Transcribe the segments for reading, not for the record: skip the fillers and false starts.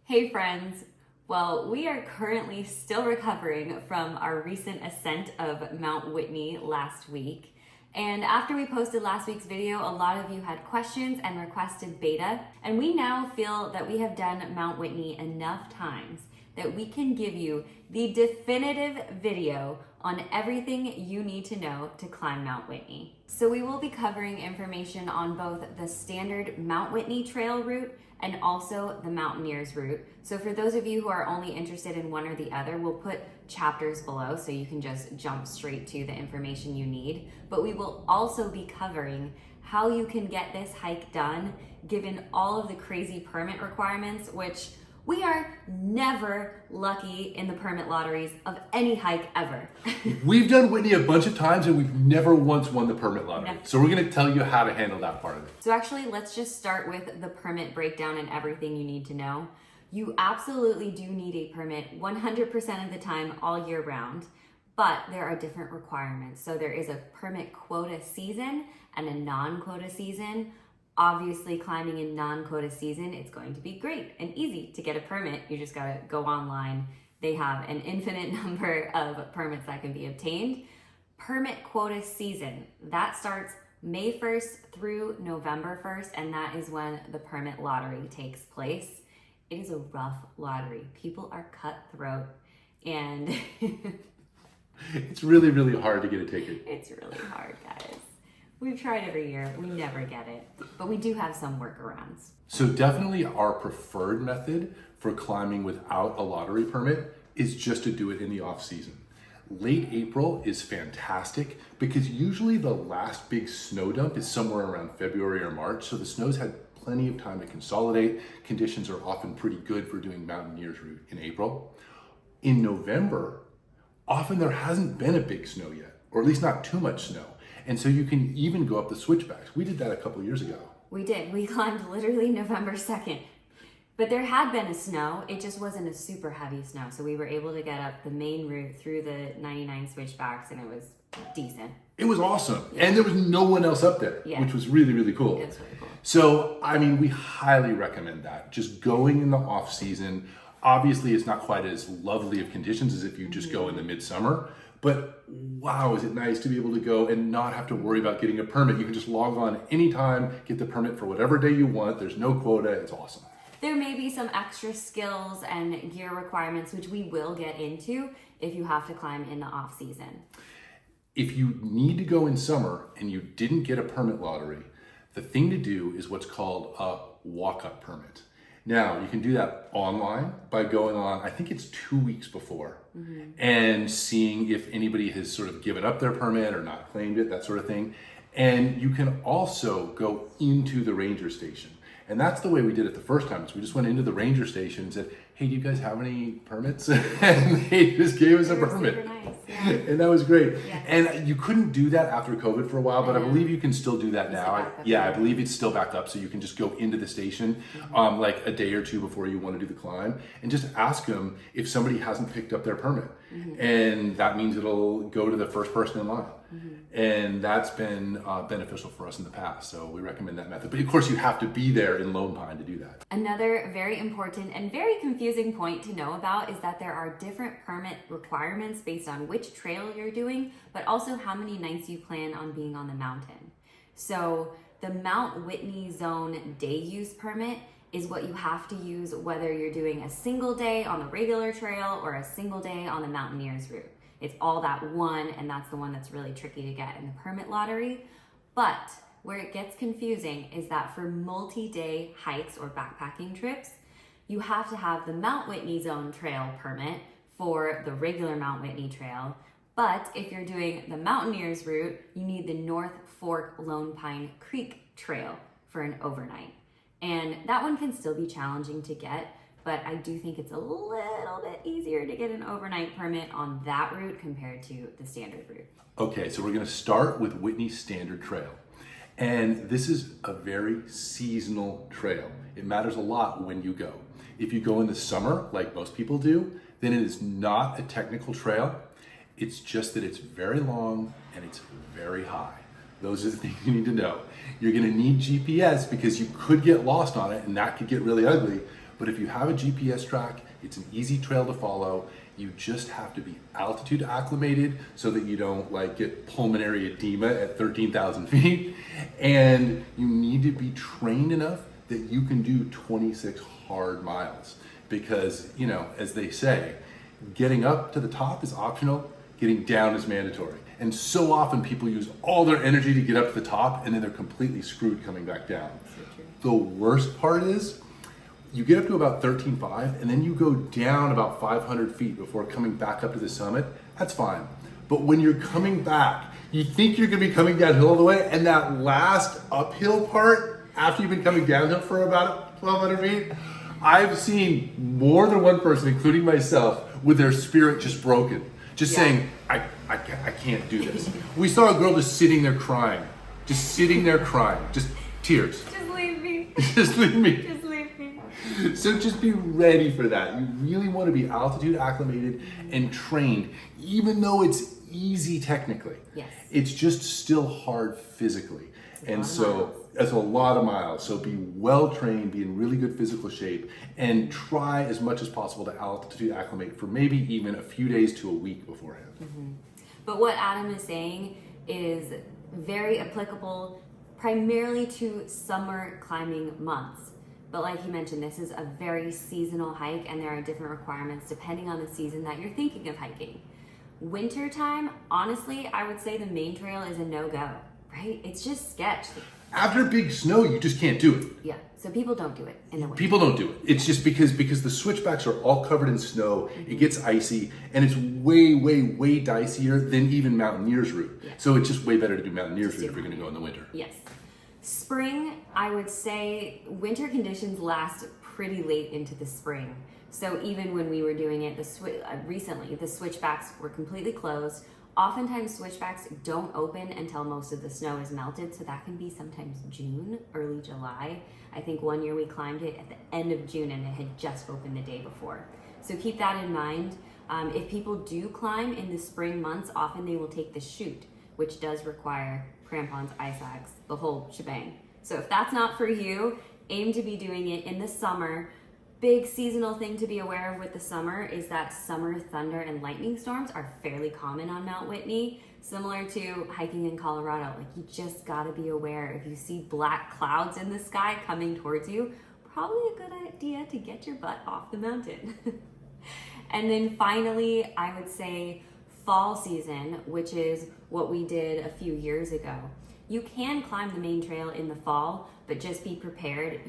Hey friends! Well, we are currently still recovering from our recent ascent of Mount Whitney last week. And after we posted last week's video, a lot of you had questions and requested beta. And we now feel that we have done Mount Whitney enough times that we can give you the definitive video on everything you need to know to climb Mount Whitney. So we will be covering information on both the standard Mount Whitney trail route and also the Mountaineer's route. So for those of you who are only interested in one or the other, we'll put chapters below so you can just jump straight to the information you need. But we will also be covering how you can get this hike done given all of the crazy permit requirements, which we are never lucky in the permit lotteries of any hike ever. We've done Whitney a bunch of times and we've never once won the permit lottery. Never. So we're gonna tell you how to handle that part of it. So actually, let's just start with the permit breakdown and everything you need to know. You absolutely do need a permit 100% of the time all year round, but there are different requirements. So there is a permit quota season and a non-quota season. Obviously, climbing in non-quota season, it's going to be great and easy to get a permit. You just gotta go online. They have an infinite number of permits that can be obtained. Permit quota season, that starts May 1st through November 1st, and that is when the permit lottery takes place. It is a rough lottery. People are cutthroat, and It's really, really hard to get a ticket. it's really hard, guys. We've tried every year, we never get it, but we do have some workarounds. So definitely our preferred method for climbing without a lottery permit is just to do it in the off season. Late April is fantastic because usually the last big snow dump is somewhere around February or March. So the snow's had plenty of time to consolidate. Conditions are often pretty good for doing Mountaineer's route in April. In November, often there hasn't been a big snow yet, or at least not too much snow. And so you can even go up the switchbacks. We did that a couple years ago. We did. We climbed literally November 2nd. But there had been a snow. It just wasn't a super heavy snow. So we were able to get up the main route through the 99 switchbacks, and it was decent. It was awesome. And there was no one else up there, Yeah. which was really, really cool. It was really cool. So, I mean, we highly recommend that. Just going in the off season. Obviously, it's not quite as lovely of conditions as if you just go in the midsummer. But wow, is it nice to be able to go and not have to worry about getting a permit. You can just log on anytime, get the permit for whatever day you want. There's no quota. It's awesome. There may be some extra skills and gear requirements, which we will get into if you have to climb in the off season. If you need to go in summer and you didn't get a permit lottery, the thing to do is what's called a walk-up permit. Now, you can do that online by going on, I think it's 2 weeks before, and seeing if anybody has sort of given up their permit or not claimed it, that sort of thing. And you can also go into the ranger station. And that's the way we did it the first time. So we just went into the ranger station and said, hey, do you guys have any permits? And they just gave us a permit. Super nice, yeah. And that was great. Yeah. And you couldn't do that after COVID for a while, but I believe you can still do that now. back up, Yeah, I yeah. believe it's still back up. So you can just go into the station like a day or two before you want to do the climb and just ask them if somebody hasn't picked up their permit. And that means it'll go to the first person in line. And that's been beneficial for us in the past. So we recommend that method. But of course, you have to be there in Lone Pine to do that. Another very important and very confusing point to know about is that there are different permit requirements based on which trail you're doing, but also how many nights you plan on being on the mountain. So the Mount Whitney Zone day use permit is what you have to use whether you're doing a single day on the regular trail or a single day on the Mountaineer's route. It's all that one, and that's the one that's really tricky to get in the permit lottery. But where it gets confusing is that for multi-day hikes or backpacking trips, you have to have the Mount Whitney Zone trail permit for the regular Mount Whitney trail. But if you're doing the Mountaineer's route, you need the North Fork Lone Pine Creek trail for an overnight. And that one can still be challenging to get, but I do think it's a little bit easier to get an overnight permit on that route compared to the standard route. Okay, so we're gonna start with Whitney Standard Trail. And this is a very seasonal trail. It matters a lot when you go. If you go in the summer, like most people do, then it is not a technical trail. It's just that it's very long and it's very high. Those are the things you need to know. You're gonna need GPS because you could get lost on it and that could get really ugly. But if you have a GPS track, it's an easy trail to follow. You just have to be altitude acclimated so that you don't like get pulmonary edema at 13,000 feet. And you need to be trained enough that you can do 26 hard miles. Because, you know, as they say, getting up to the top is optional, getting down is mandatory. And so often people use all their energy to get up to the top and then they're completely screwed coming back down. The worst part is you get up to about 13.5 and then you go down about 500 feet before coming back up to the summit. That's fine. But when you're coming back, you think you're gonna be coming downhill all the way, and that last uphill part, after you've been coming downhill for about 1,200 feet, I've seen more than one person, including myself, with their spirit just broken. Just saying, I can't do this. We saw a girl just sitting there crying. Just sitting there crying. Just tears. Just leave me. Just leave me. Just leave me. So just be ready for that. You really want to be altitude acclimated and trained, even though it's easy technically. Yes. It's just still hard physically. And so that's a lot of miles. So be well trained, be in really good physical shape, and try as much as possible to altitude acclimate for maybe even a few days to a week beforehand. Mm-hmm. But what Adam is saying is very applicable primarily to summer climbing months. But like he mentioned, this is a very seasonal hike and there are different requirements depending on the season that you're thinking of hiking. Winter time, honestly, I would say the main trail is a no-go, right? It's just sketch. After big snow, you just can't do it. Yeah, so people don't do it in the winter. People don't do it. It's just because the switchbacks are all covered in snow, it gets icy, and it's way, way, way dicier than even Mountaineer's route. Yeah. So it's just way better to do Mountaineer's route if you're gonna go in the winter. Yes. Spring, I would say winter conditions last pretty late into the spring. So even when we were doing it recently, the switchbacks were completely closed. Oftentimes switchbacks don't open until most of the snow is melted, so that can be sometimes June, early July. I think one year we climbed it at the end of June and it had just opened the day before. So keep that in mind. If people do climb in the spring months, often they will take the chute, which does require crampons, ice axe, the whole shebang. So if that's not for you, aim to be doing it in the summer. Big seasonal thing to be aware of with the summer is that summer thunder and lightning storms are fairly common on Mount Whitney, similar to hiking in Colorado. Like, you just gotta be aware. If you see black clouds in the sky coming towards you, probably a good idea to get your butt off the mountain. And then finally, I would say fall season, which is what we did a few years ago. You can climb the main trail in the fall, but just be prepared.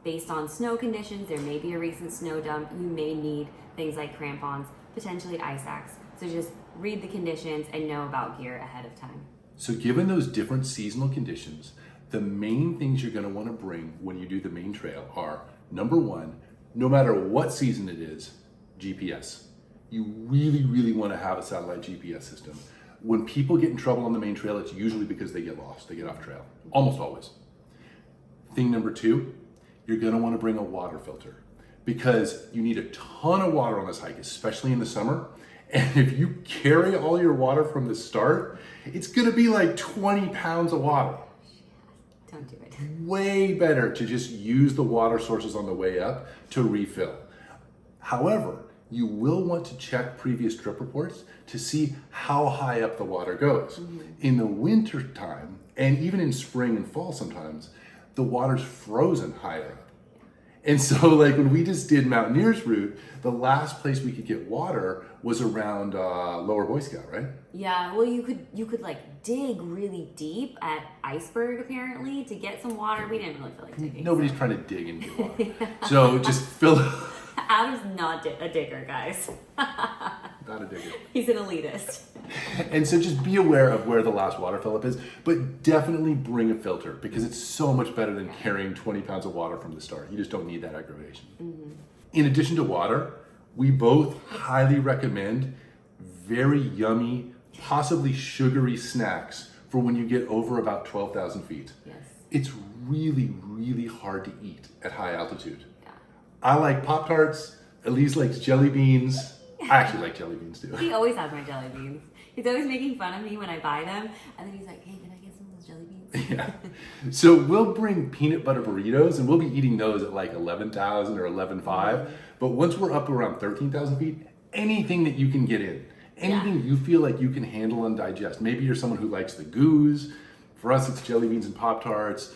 Based on snow conditions, there may be a recent snow dump. You may need things like crampons, potentially ice axe. So just read the conditions and know about gear ahead of time. So given those different seasonal conditions, the main things you're gonna wanna bring when you do the main trail are, number one, no matter what season it is, GPS. You really, really wanna have a satellite GPS system. When people get in trouble on the main trail, it's usually because they get lost, they get off trail, almost always. Thing number two, you're gonna wanna bring a water filter because you need a ton of water on this hike, especially in the summer. And if you carry all your water from the start, it's gonna be like 20 pounds of water. Don't do it. Way better to just use the water sources on the way up to refill. However, you will want to check previous trip reports to see how high up the water goes. In the winter time, and even in spring and fall sometimes, the water's frozen higher up. And so like when we just did Mountaineer's route, the last place we could get water was around Lower Boy Scout, right? Yeah, well you could like dig really deep at Iceberg apparently to get some water. We didn't really feel like digging. Nobody's trying to dig and get water. So just fill Adam's not a digger, guys. Not a digger. He's an elitist. And so just be aware of where the last water fill up is, but definitely bring a filter because it's so much better than carrying 20 pounds of water from the start. You just don't need that aggravation. In addition to water, we both highly recommend very yummy, possibly sugary snacks for when you get over about 12,000 feet. Yes. It's really, really hard to eat at high altitude. Yeah. I like Pop-Tarts. Elise likes jelly beans. I actually like jelly beans too. He always has my jelly beans. He's always making fun of me when I buy them. And then he's like, hey, can I get some of those jelly beans? Yeah. So we'll bring peanut butter burritos and we'll be eating those at like 11,000 or 11,500. But once we're up around 13,000 feet, anything that you can get in, anything you feel like you can handle and digest. Maybe you're someone who likes the goos. For us, it's jelly beans and Pop-Tarts.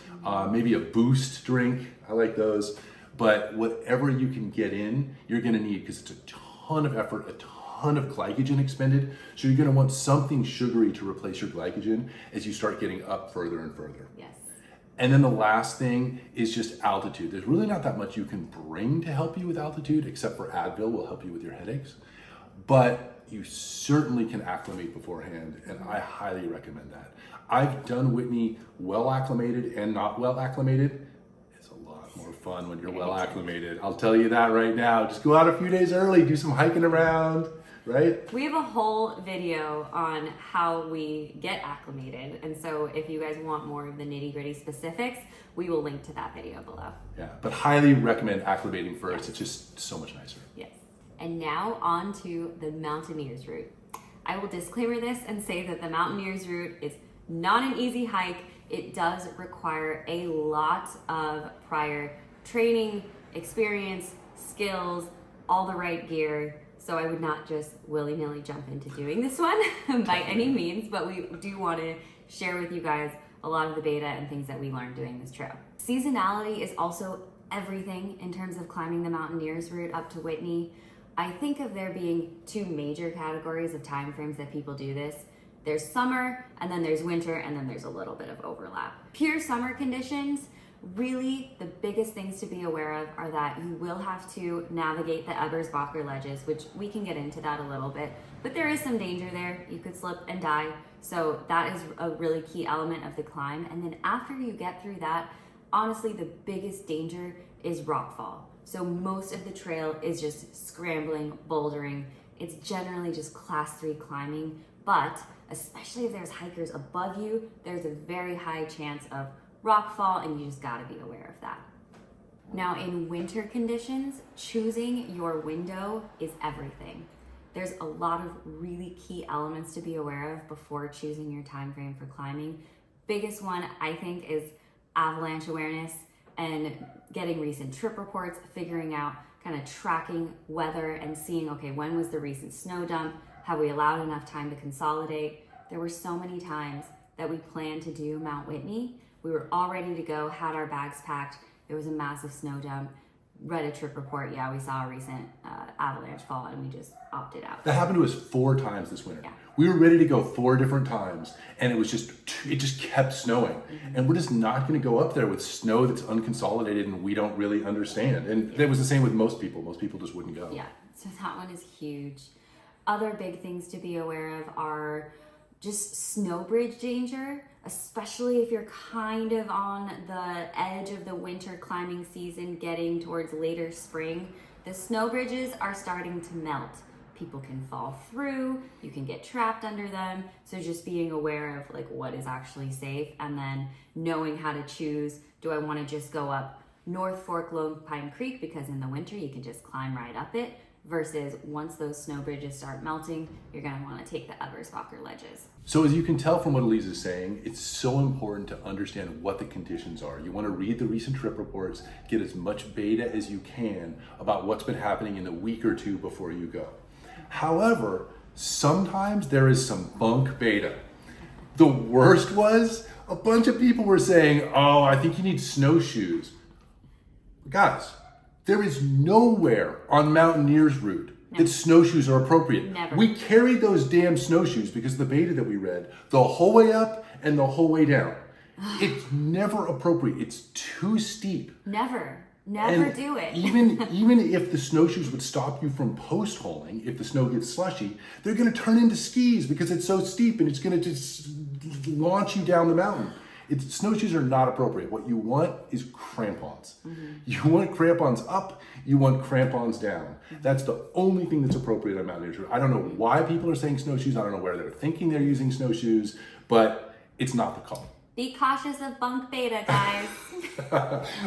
Maybe a Boost drink. I like those. But whatever you can get in, you're going to need, because it's a ton of effort, a ton of glycogen expended. So you're going to want something sugary to replace your glycogen as you start getting up further and further. Yes. And then the last thing is just altitude. There's really not that much you can bring to help you with altitude, except for Advil will help you with your headaches. But you certainly can acclimate beforehand, and I highly recommend that. I've done Whitney well acclimated and not well acclimated. It's a lot more fun when you're well acclimated. I'll tell you that right now. Just go out a few days early, do some hiking around, right? We have a whole video on how we get acclimated. And so if you guys want more of the nitty-gritty specifics, we will link to that video below. Yeah, but highly recommend acclimating first. It's just so much nicer. Yes. And now on to the Mountaineer's route. I will disclaimer this and say that the Mountaineer's route is not an easy hike. It does require a lot of prior training, experience, skills, all the right gear. So I would not just willy-nilly jump into doing this one by any means, but we do want to share with you guys a lot of the beta and things that we learned doing this trail. Seasonality is also everything in terms of climbing the Mountaineer's route up to Whitney. I think of there being two major categories of time frames that people do this. There's summer, and then there's winter, and then there's a little bit of overlap. Pure summer conditions, really the biggest things to be aware of are that you will have to navigate the Ebersbacher ledges, which we can get into that a little bit, but there is some danger there. You could slip and die. So that is a really key element of the climb. And then after you get through that, honestly, the biggest danger is rockfall. So most of the trail is just scrambling, bouldering. It's generally just class 3 climbing, but especially if there's hikers above you, there's a very high chance of rockfall, and you just gotta be aware of that. Now in winter conditions, choosing your window is everything. There's a lot of really key elements to be aware of before choosing your time frame for climbing. Biggest one, I think, is avalanche awareness and getting recent trip reports, figuring out, kind of tracking weather and seeing, okay, when was the recent snow dump? Have we allowed enough time to consolidate? There were so many times that we planned to do Mount Whitney. We were all ready to go, had our bags packed. There was a massive snow dump. Read a trip report. Yeah, we saw a recent avalanche fall, and we just opted out. That happened to us 4 times this winter. Yeah. We were ready to go 4 different times, and it just kept snowing. And we're just not going to go up there with snow that's unconsolidated and we don't really understand. And that was the same with most people. Most people just wouldn't go. Yeah, so that one is huge. Other big things to be aware of are just snow bridge danger, especially if you're kind of on the edge of the winter climbing season, getting towards later spring. The snow bridges are starting to melt. People can fall through, you can get trapped under them. So just being aware of like what is actually safe, and then knowing how to choose, do I want to just go up North Fork Lone Pine Creek because in the winter you can just climb right up it, versus once those snow bridges start melting, you're going to want to take the Ebersbacher ledges. So as you can tell from what Elise is saying, it's so important to understand what the conditions are. You want to read the recent trip reports, get as much beta as you can about what's been happening in the week or 2 before you go. However, sometimes there is some bunk beta. The worst was a bunch of people were saying, oh, I think you need snowshoes. Guys, there is nowhere on Mountaineer's route that snowshoes are appropriate. Never. We carried those damn snowshoes because of the beta that we read the whole way up and the whole way down. It's never appropriate. It's too steep. Never And do it. even if the snowshoes would stop you from post-holing, if the snow gets slushy, they're going to turn into skis because it's so steep and it's going to just launch you down the mountain. Snowshoes are not appropriate. What you want is crampons. You want crampons up, you want crampons down. That's the only thing that's appropriate on Mountaineer's route. I don't know why people are saying snowshoes. I don't know where they're thinking they're using snowshoes, but it's not the call. Be cautious of bunk beta, guys.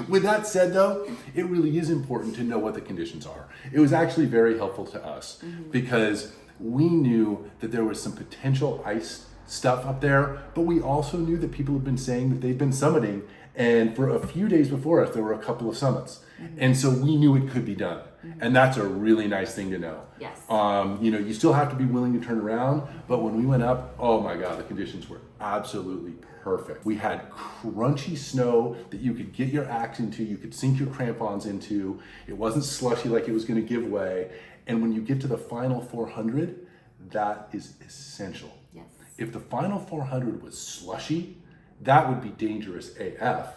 With that said, though, it really is important to know what the conditions are. It was actually very helpful to us because we knew that there was some potential ice stuff up there, but we also knew that people had been saying that they've been summiting, and for a few days before us, there were a couple of summits. And so we knew it could be done. And that's a really nice thing to know. Yes. You know, you still have to be willing to turn around, but when we went up, oh my God, the conditions were absolutely perfect. We had crunchy snow that you could get your axe into, you could sink your crampons into. It wasn't slushy like it was going to give way. And when you get to the final 400, that is essential. Yes. If the final 400 was slushy, that would be dangerous AF.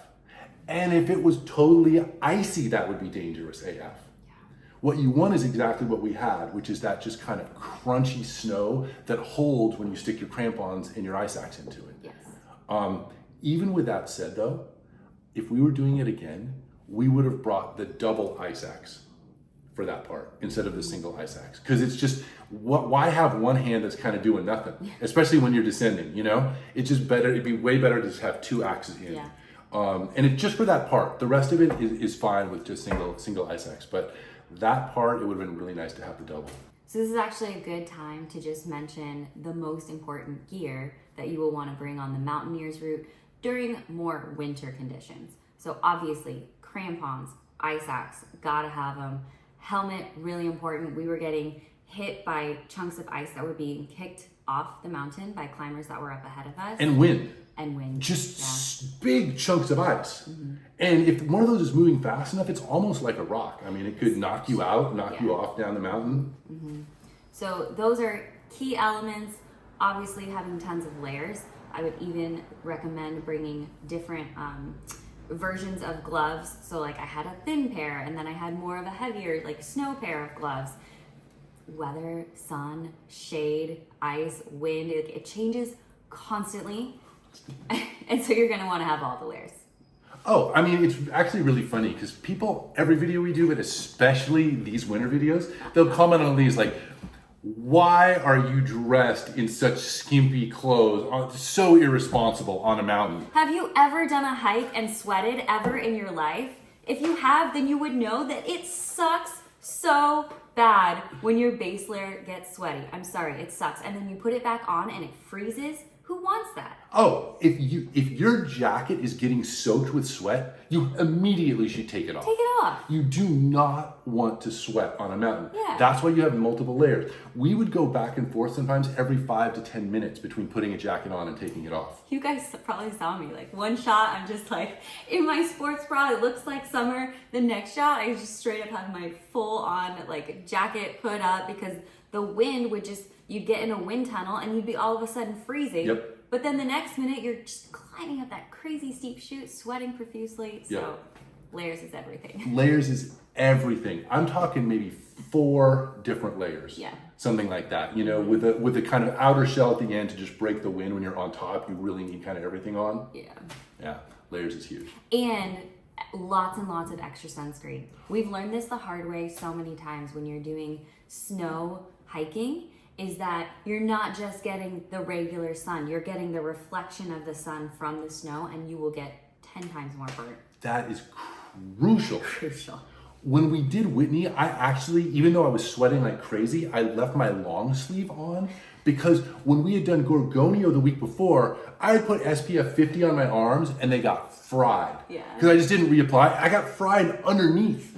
And if it was totally icy, that would be dangerous AF. Yeah. What you want is exactly what we had, which is that just kind of crunchy snow that holds when you stick your crampons and your ice axe into it. Yes. Even with that said though, if we were doing it again, we would have brought the double ice axe for that part instead of the single ice axe. Because it's just, why have one hand that's kind of doing nothing? Especially when you're descending, you know? It's just better, it'd be way better to just have two axes in. Yeah. And it's just for that part. The rest of it is fine with just single ice axe. But that part, it would have been really nice to have the double. So this is actually a good time to just mention the most important gear that you will want to bring on the Mountaineers route during more winter conditions. So obviously, crampons, ice axe, gotta have them. Helmet, really important. We were getting hit by chunks of ice that were being kicked off the mountain by climbers that were up ahead of us. And wind. And wind. Just big chunks of ice. And if one of those is moving fast enough, it's almost like a rock. I mean, it could knock you out, knock you off down the mountain. So those are key elements. Obviously, having tons of layers. I would even recommend bringing different versions of gloves. So like I had a thin pair, and then I had more of a heavier, like snow pair of gloves. Weather, sun, shade, ice, wind, it changes constantly. And so you're gonna wanna have all the layers. Oh, I mean, it's actually really funny because people, every video we do, but especially these winter videos, they'll comment on these like, why are you dressed in such skimpy clothes? So irresponsible on a mountain. Have you ever done a hike and sweated ever in your life? If you have, then you would know that it sucks so bad when your base layer gets sweaty. I'm sorry, it sucks. And then you put it back on and it freezes. Who wants that? Oh, if your jacket is getting soaked with sweat, you immediately should take it off. Take it off. You do not want to sweat on a mountain. Yeah. That's why you have multiple layers. We would go back and forth sometimes every 5 to 10 minutes between putting a jacket on and taking it off. You guys probably saw me, like one shot, I'm just like in my sports bra, it looks like summer. The next shot, I just straight up have my full on like jacket put up because the wind would just, you'd get in a wind tunnel and you'd be all of a sudden freezing. Yep. But then the next minute you're just climbing up that crazy steep chute, sweating profusely. So Yep. Layers is everything. Layers is everything. I'm talking maybe 4 different layers. Yeah. Something like that. You know, with a kind of outer shell at the end to just break the wind when you're on top. You really need kind of everything on. Yeah. Yeah. Layers is huge. And lots and lots of extra sunscreen. We've learned this the hard way so many times when you're doing snow hiking, is that you're not just getting the regular sun, you're getting the reflection of the sun from the snow, and you will get 10 times more burnt. That is crucial. Crucial. When we did Whitney, I actually, even though I was sweating like crazy, I left my long sleeve on because when we had done Gorgonio the week before, I had put SPF 50 on my arms and they got fried. Yeah. Because I just didn't reapply. I got fried underneath.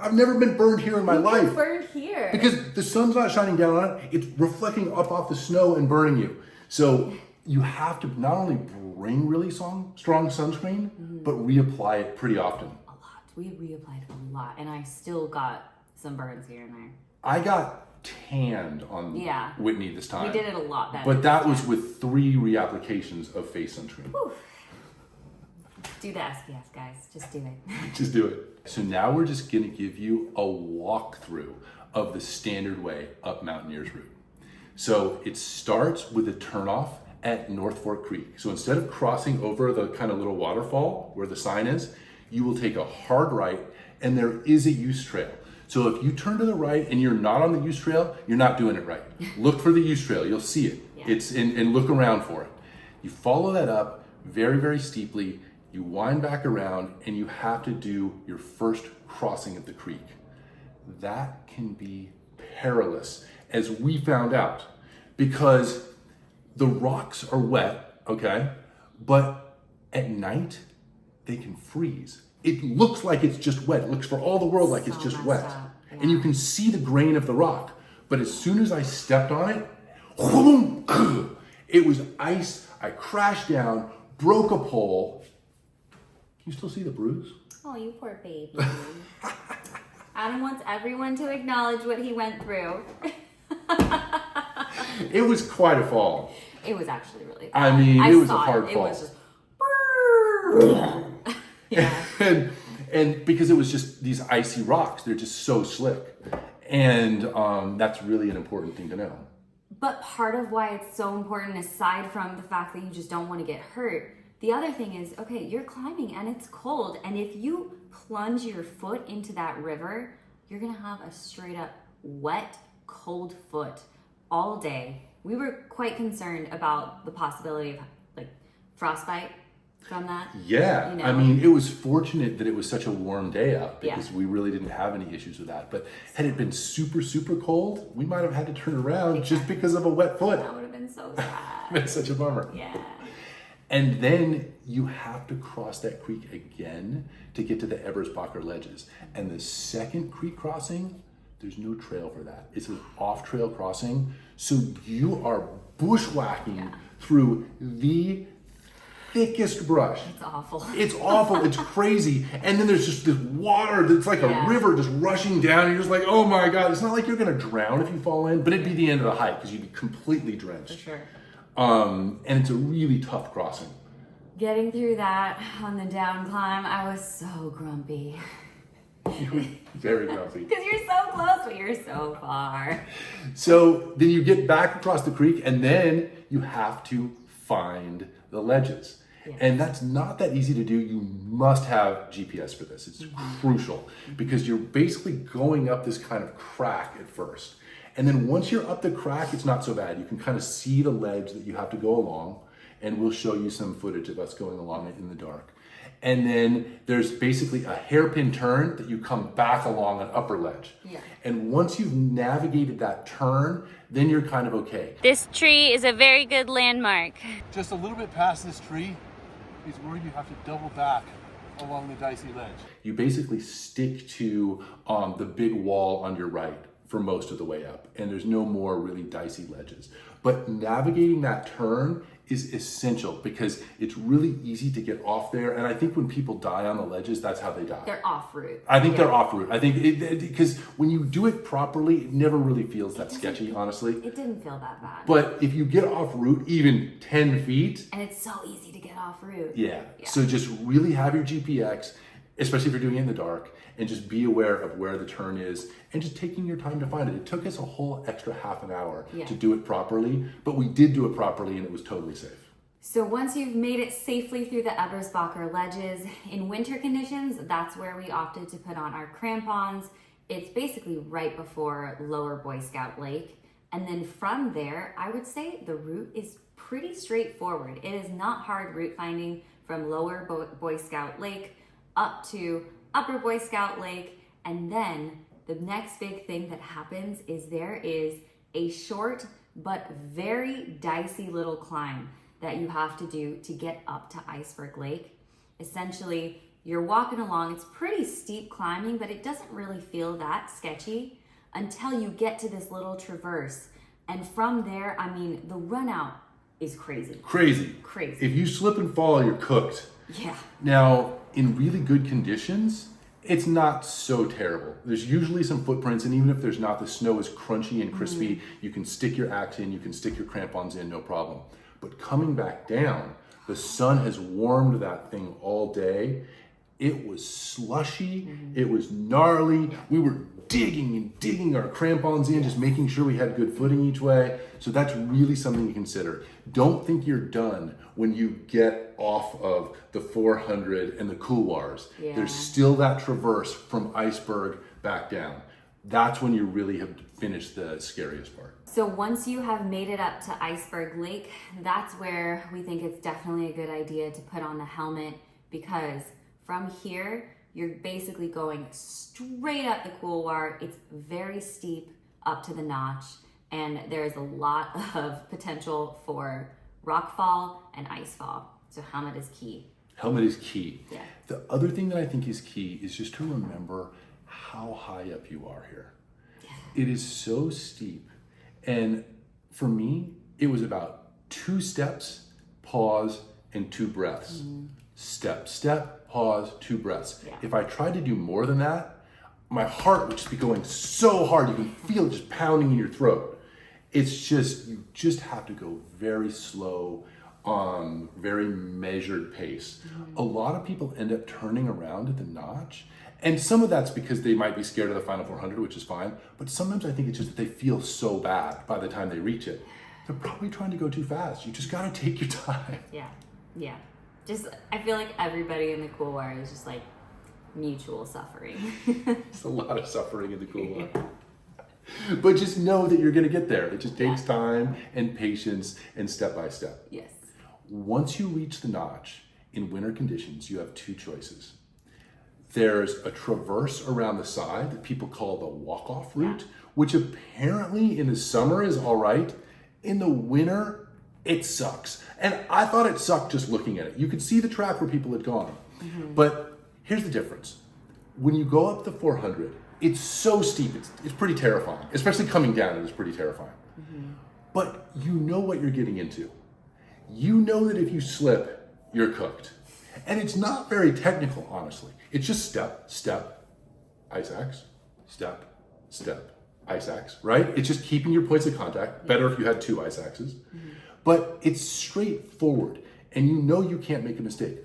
I've never been burned here in my life. Burned here. Because the sun's not shining down on it, it's reflecting up off the snow and burning you. So you have to not only bring really strong sunscreen, but reapply it pretty often. A lot. We reapplied a lot, and I still got some burns here and there. I got tanned on Whitney this time. We did it a lot better. But that was with 3 reapplications of face sunscreen. Whew. Do the SPF, guys. Just do it. Just do it. So now we're just gonna give you a walkthrough of the standard way up Mountaineers route. So it starts with a turnoff at North Fork Creek. So instead of crossing over the kind of little waterfall where the sign is, you will take a hard right and there is a use trail. So if you turn to the right and you're not on the use trail, you're not doing it right. Look for the use trail, you'll see it. Yeah. And look around for it. You follow that up very, very steeply, you wind back around and you have to do your first crossing of the creek. That can be perilous, as we found out, because the rocks are wet, okay? But at night, they can freeze. It looks like it's just wet. It looks for all the world like it's So just messed wet. up. Yeah. And you can see the grain of the rock. But as soon as I stepped on it, whoom, it was ice. I crashed down, broke a pole. Can you still see the bruise? Oh, you poor baby. Adam wants everyone to acknowledge what he went through. It was quite a fall. It was actually really I bad. mean, it was a saw hard it. fall. It was just yeah. And because it was just these icy rocks, they're just so slick. And that's really an important thing to know. But part of why it's so important, aside from the fact that you just don't want to get hurt, the other thing is, okay, you're climbing and it's cold. And if you plunge your foot into that river, you're going to have a straight up wet, cold foot all day. We were quite concerned about the possibility of like frostbite from that. Yeah, You know? I mean, it was fortunate that it was such a warm day out because Yeah. we really didn't have any issues with that. But had it been super, super cold, we might have had to turn around just because of a wet foot. That would have been so sad. It's such a bummer. Yeah. And then you have to cross that creek again to get to the Ebersbacher ledges. And the second creek crossing, there's no trail for that. It's an off-trail crossing. So you are bushwhacking through the thickest brush. It's awful. It's awful. It's crazy. And then there's just this water that's like a river just rushing down. And you're just like, oh my God. It's not like you're going to drown if you fall in, but it'd be the end of the hike because you'd be completely drenched. For sure. And it's a really tough crossing. Getting through that on the down climb, I was so grumpy. Very grumpy. Because you're so close, but you're so far. So then you get back across the creek and then you have to find the ledges. Yeah. And that's not that easy to do. You must have GPS for this. It's crucial because you're basically going up this kind of crack at first. And then once you're up the crack, it's not so bad. You can kind of see the ledge that you have to go along, and we'll show you some footage of us going along it in the dark. And then there's basically a hairpin turn that you come back along an upper ledge. Yeah. And once you've navigated that turn, then you're kind of okay. This tree is a very good landmark. Just a little bit past this tree is where you have to double back along the dicey ledge. You basically stick to the big wall on your right for most of the way up, and there's no more really dicey ledges. But navigating that turn is essential because it's really easy to get off there. And I think when people die on the ledges, that's how they die. They're off route. I think they're off route. I think because when you do it properly, it never really feels that sketchy, honestly. It didn't feel that bad. But if you get off route even 10 feet, And it's so easy to get off route. yeah. So just really have your GPX, especially if you're doing it in the dark, and just be aware of where the turn is and just taking your time to find it. It took us a whole extra half an hour to do it properly, but we did do it properly and it was totally safe. So once you've made it safely through the Ebersbacher ledges, in winter conditions, that's where we opted to put on our crampons. It's basically right before Lower Boy Scout Lake. And then from there, I would say the route is pretty straightforward. It is not hard route finding from Lower Boy Scout Lake up to Upper Boy Scout Lake. And then the next big thing that happens is there is a short but very dicey little climb that you have to do to get up to Iceberg Lake. Essentially, you're walking along. It's pretty steep climbing, but it doesn't really feel that sketchy until you get to this little traverse. And from there, I mean, the run out is crazy. Crazy. Crazy. If you slip and fall, you're cooked. Yeah. Now, in really good conditions, it's not so terrible. There's usually some footprints, and even if there's not, the snow is crunchy and crispy. You can stick your axe in, you can stick your crampons in, no problem. But coming back down, the sun has warmed that thing all day. It was slushy, it was gnarly. We were digging and digging our crampons in, just making sure we had good footing each way. So that's really something to consider. Don't think you're done when you get off of the 400 and the couloirs. Yeah. There's still that traverse from Iceberg back down. That's when you really have finished the scariest part. So once you have made it up to Iceberg Lake, that's where we think it's definitely a good idea to put on the helmet, because from here, you're basically going straight up the couloir. It's very steep up to the notch, and there's a lot of potential for rock fall and ice fall. So helmet is key. Helmet is key. Yeah. The other thing that I think is key is just to remember how high up you are here. It is so steep. And for me, it was about 2 steps, pause, and 2 breaths. Step, step, pause, 2 breaths. Yeah. If I tried to do more than that, my heart would just be going so hard. You can feel it just pounding in your throat. It's just, you just have to go very slow, very measured pace. A lot of people end up turning around at the notch, and some of that's because they might be scared of the final 400, which is fine, but sometimes I think it's just that they feel so bad by the time they reach it. They're probably trying to go too fast. You just gotta take your time. Yeah. Just, I feel like everybody in the cool water is just like mutual suffering. It's a lot of suffering in the cool water. But just know that you're gonna get there. It just takes time and patience and step by step. Yes. Once you reach the notch, in winter conditions, you have 2 choices. There's a traverse around the side that people call the walk-off route, which apparently in the summer is all right. In the winter, it sucks. And I thought it sucked just looking at it. You could see the track where people had gone. But here's the difference. When you go up the 400, it's so steep, it's pretty terrifying. Especially coming down, it is pretty terrifying. But you know what you're getting into. You know that if you slip, you're cooked. And it's not very technical, honestly. It's just step, step, ice axe, step, step, ice axe, right? It's just keeping your points of contact. Better if you had 2 ice axes. But it's straightforward, and you know you can't make a mistake.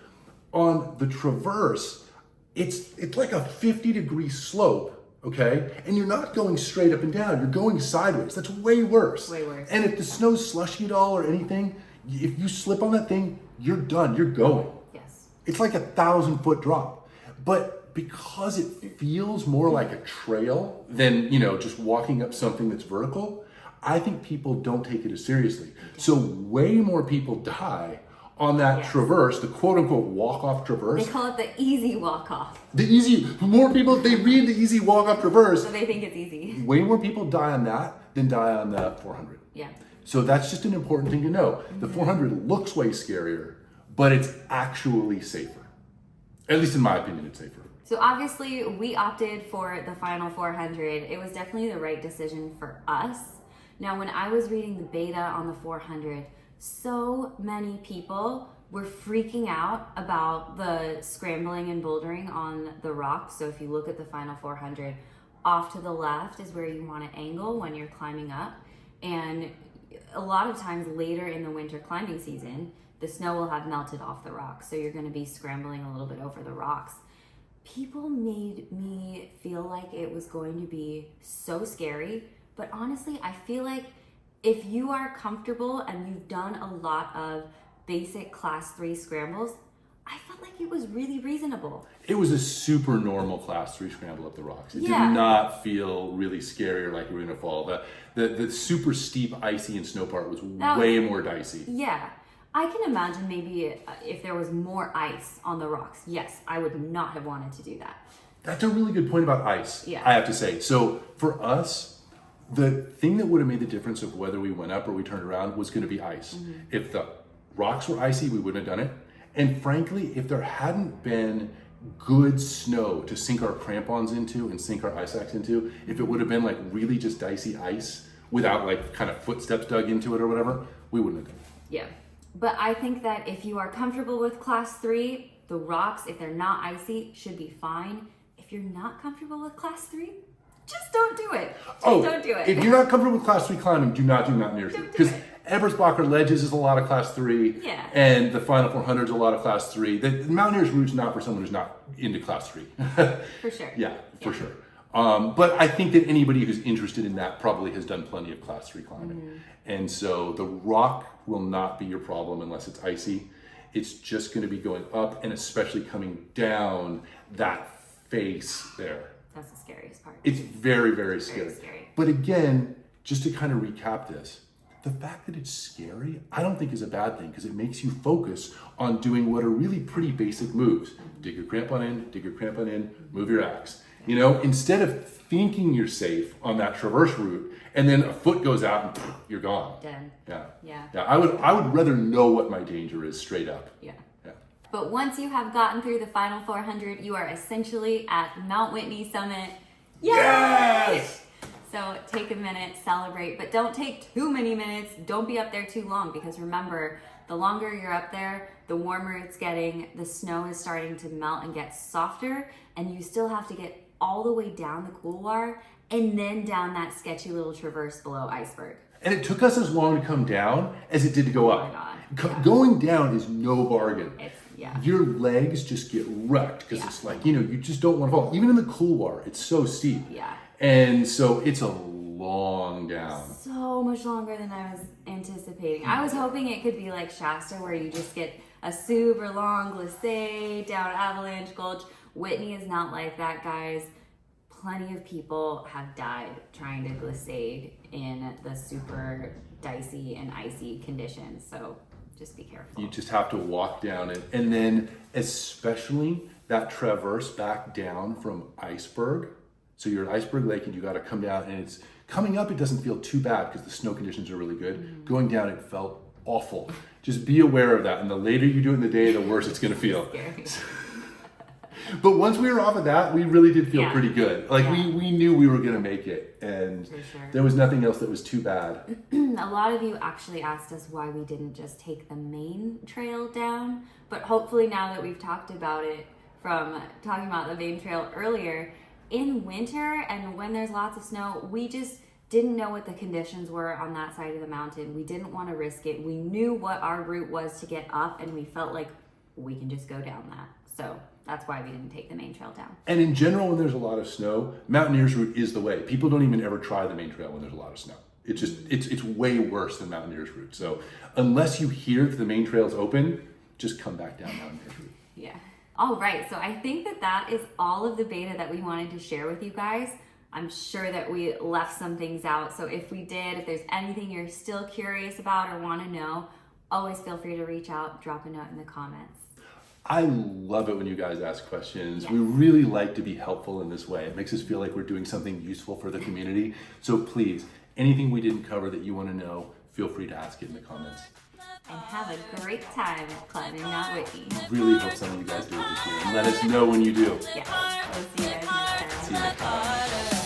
On the traverse, it's like a 50-degree slope, okay? And you're not going straight up and down, you're going sideways. That's way worse. Way worse. And if the snow's slushy at all or anything, if you slip on that thing, you're done, you're going. Yes. It's like a 1,000-foot drop. But because it feels more like a trail than, just walking up something that's vertical, I think people don't take it as seriously. So way more people die on that traverse, the quote-unquote walk-off traverse. They call it the easy walk-off. More people, they read the easy walk-off traverse. So they think it's easy. Way more people die on that than die on the 400. Yeah. So that's just an important thing to know. The 400 looks way scarier, but it's actually safer. At least in my opinion, it's safer. So obviously we opted for the final 400. It was definitely the right decision for us. Now, when I was reading the beta on the 400, so many people were freaking out about the scrambling and bouldering on the rocks. So if you look at the final 400, off to the left is where you want to angle when you're climbing up. And a lot of times later in the winter climbing season, the snow will have melted off the rocks. So you're going to be scrambling a little bit over the rocks. People made me feel like it was going to be so scary. But honestly, I feel like if you are comfortable and you've done a lot of basic class 3 scrambles, I felt like it was really reasonable. It was a super normal class 3 scramble up the rocks. It did not feel really scary or like you were gonna fall. The super steep, icy and snow part was way more dicey. Yeah. I can imagine maybe if there was more ice on the rocks, yes, I would not have wanted to do that. That's a really good point about ice, Yeah. I have to say. So for us, the thing that would have made the difference of whether we went up or we turned around was going to be ice. If the rocks were icy, we wouldn't have done it. And frankly, if there hadn't been good snow to sink our crampons into and sink our ice axe into, if it would have been like really just dicey ice without like kind of footsteps dug into it or whatever, we wouldn't have done it. Yeah. But I think that if you are comfortable with class 3, the rocks, if they're not icy, should be fine. If you're not comfortable with class 3, just don't do it. Don't do it. If you're not comfortable with class 3 climbing, do not do Mountaineer 3. Because Ebersbacher Ledges is a lot of class 3. Yeah. And the Final 400 is a lot of class 3. The Mountaineer's route's not for someone who's not into class 3. For sure. Yeah, for sure. But I think that anybody who's interested in that probably has done plenty of class 3 climbing. And so the rock will not be your problem unless it's icy. It's just going to be going up and especially coming down that face there. That's the scariest part. It's very, very scary. Very scary. But again, just to kind of recap this, the fact that it's scary, I don't think is a bad thing because it makes you focus on doing what are really pretty basic moves. Dig your crampon in, move your axe. You know, instead of thinking you're safe on that traverse route, and then a foot goes out and you're gone. Done. Yeah. Yeah. Yeah. I would rather know what my danger is straight up. Yeah. Yeah. But once you have gotten through the final 400, you are essentially at Mount Whitney Summit. Yay! Yes! So take a minute, celebrate, but don't take too many minutes. Don't be up there too long, because remember, the longer you're up there, the warmer it's getting, the snow is starting to melt and get softer, and you still have to get all the way down the couloir and then down that sketchy little traverse below Iceberg. And it took us as long to come down as it did to go up. Oh my God. Yeah. Going down is no bargain. Yeah. Your legs just get wrecked because Yeah. it's like, you know, you just don't want to fall. Even in the couloir, it's so steep. Yeah. And so it's a long down. So much longer than I was anticipating. I was hoping it could be like Shasta, where you just get a super long glissade down Avalanche Gulch. Whitney is not like that, guys. Plenty of people have died trying to glissade in the super dicey and icy conditions. So just be careful. You just have to walk down it. And then especially that traverse back down from Iceberg. So you're at Iceberg Lake and you got to come down, and it's coming up. It doesn't feel too bad because the snow conditions are really good. Going down, it felt awful. Just be aware of that. And the later you do it in the day, the worse it's going to feel. Scary. But once we were off of that, we really did feel Yeah. pretty good. Like Yeah. we knew we were going to make it, and For sure. there was nothing else that was too bad. A lot of you actually asked us why we didn't just take the main trail down, but hopefully now that we've talked about it, from talking about the main trail earlier, in winter and when there's lots of snow, we just didn't know what the conditions were on that side of the mountain. We didn't want to risk it. We knew what our route was to get up, and we felt like we can just go down that. So that's why we didn't take the main trail down. And in general, when there's a lot of snow, Mountaineer's route is the way. People don't even ever try the main trail when there's a lot of snow. It's just, it's way worse than Mountaineer's route. So unless you hear that the main trail's open, just come back down Mountaineer's route. Yeah. All right. So I think that is all of the beta that we wanted to share with you guys. I'm sure that we left some things out. So if we did, if there's anything you're still curious about or want to know, always feel free to reach out, drop a note in the comments. I love it when you guys ask questions. Yes. We really like to be helpful in this way. It makes us feel like we're doing something useful for the community. So please, anything we didn't cover that you want to know, feel free to ask it in the comments. And have a great time climbing Mount Whitney. Really hope some of you guys do it this year. And let us know when you do. Yeah. We'll see you guys next time. See you next time.